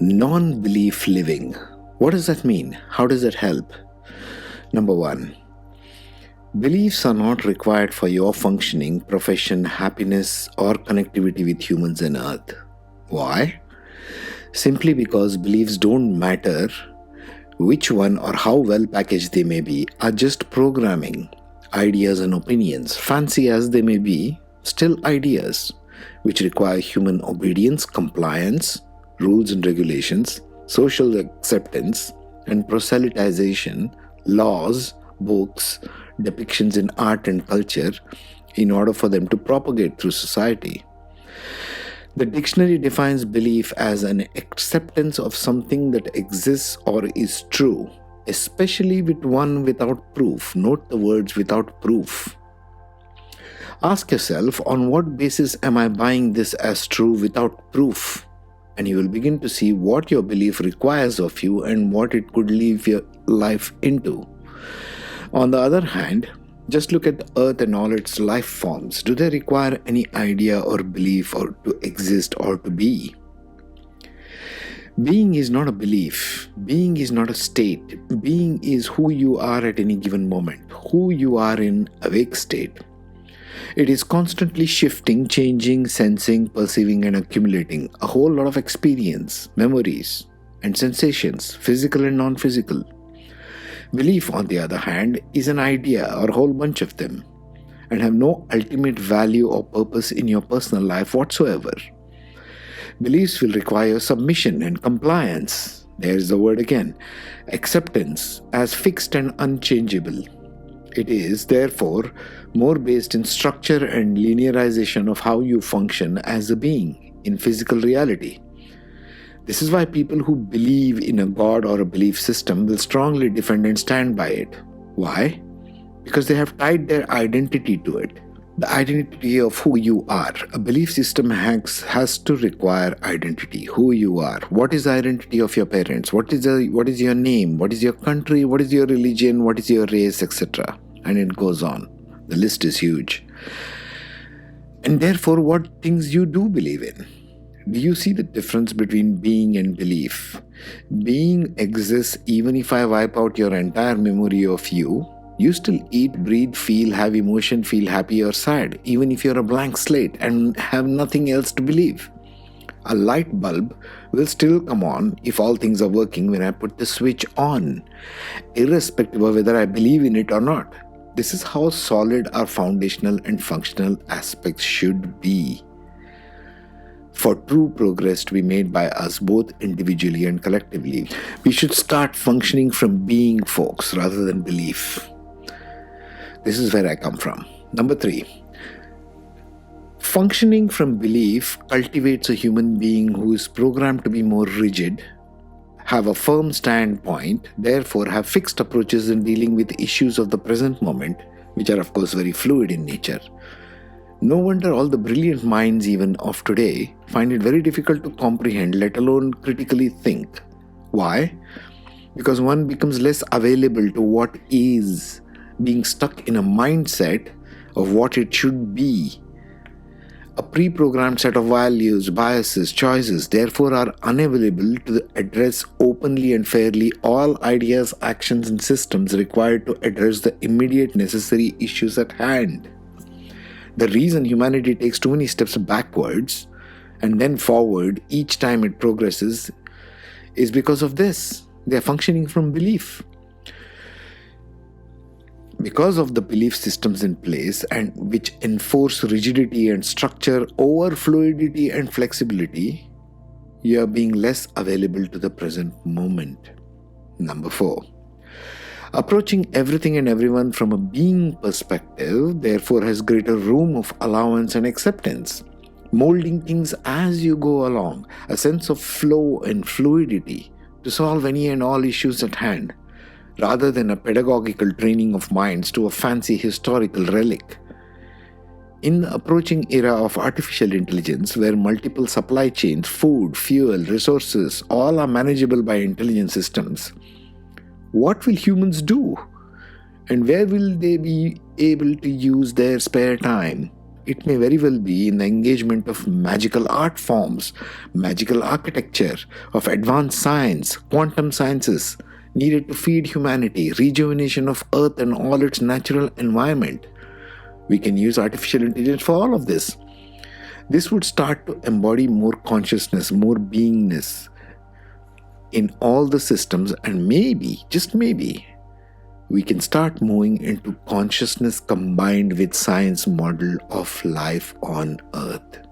Non-belief living. What does that mean? How does that help? Number one, beliefs are not required for your functioning, profession, happiness, or connectivity with humans and earth. Why? Simply because beliefs don't matter which one or how well packaged they may be, are just programming, ideas and opinions, fancy as they may be, still ideas, which require human obedience, compliance, rules and regulations, social acceptance, and proselytization, laws, books, depictions in art and culture in order for them to propagate through society. The dictionary defines belief as an acceptance of something that exists or is true, especially with one without proof. Note the words without proof. Ask yourself, on what basis am I buying this as true without proof? And you will begin to see what your belief requires of you and what it could leave your life into. On the other hand, just look at the earth and all its life forms. Do they require any idea or belief or to exist or to be? Being is not a belief. Being is not a state. Being is who you are at any given moment, who you are in awake state. It is constantly shifting, changing, sensing, perceiving and accumulating a whole lot of experience, memories and sensations, physical and non-physical. Belief, on the other hand, is an idea or a whole bunch of them and have no ultimate value or purpose in your personal life whatsoever. Beliefs will require submission and compliance. There's the word again. Acceptance as fixed and unchangeable. It is, therefore, more based in structure and linearization of how you function as a being in physical reality. This is why people who believe in a god or a belief system will strongly defend and stand by it. Why? Because they have tied their identity to it. The identity of who you are. A belief system has to require identity, who you are. What is the identity of your parents? What is your name? What is your country? What is your religion? What is your race, etc. And it goes on. The list is huge. And therefore, what things you do believe in. Do you see the difference between being and belief? Being exists even if I wipe out your entire memory of you. You still eat, breathe, feel, have emotion, feel happy or sad, even if you're a blank slate and have nothing else to believe. A light bulb will still come on if all things are working when I put the switch on, irrespective of whether I believe in it or not. This is how solid our foundational and functional aspects should be for true progress to be made by us both individually and collectively. We should start functioning from being, folks, rather than belief. This is where I come from. Number 3. Functioning from belief cultivates a human being who is programmed to be more rigid, have a firm standpoint, therefore have fixed approaches in dealing with issues of the present moment, which are of course very fluid in nature. No wonder all the brilliant minds even of today find it very difficult to comprehend, let alone critically think. Why? Because one becomes less available to what is, being stuck in a mindset of what it should be. A pre-programmed set of values, biases, choices, therefore are unavailable to address openly and fairly all ideas, actions and systems required to address the immediate necessary issues at hand. The reason humanity takes too many steps backwards and then forward each time it progresses is because of this. They are functioning from belief. Because of the belief systems in place and which enforce rigidity and structure over fluidity and flexibility, you are being less available to the present moment. Number 4. Approaching everything and everyone from a being perspective, therefore, has greater room of allowance and acceptance, molding things as you go along, a sense of flow and fluidity to solve any and all issues at hand, rather than a pedagogical training of minds to a fancy historical relic. In the approaching era of artificial intelligence, where multiple supply chains, food, fuel, resources, all are manageable by intelligent systems, what will humans do? And where will they be able to use their spare time? it may very well be in the engagement of magical art forms, magical architecture, of advanced science, quantum sciences, needed to feed humanity, rejuvenation of Earth and all its natural environment. We can use artificial intelligence for all of this. This would start to embody more consciousness, more beingness in all the systems, and maybe, just maybe, we can start moving into consciousness combined with science model of life on Earth.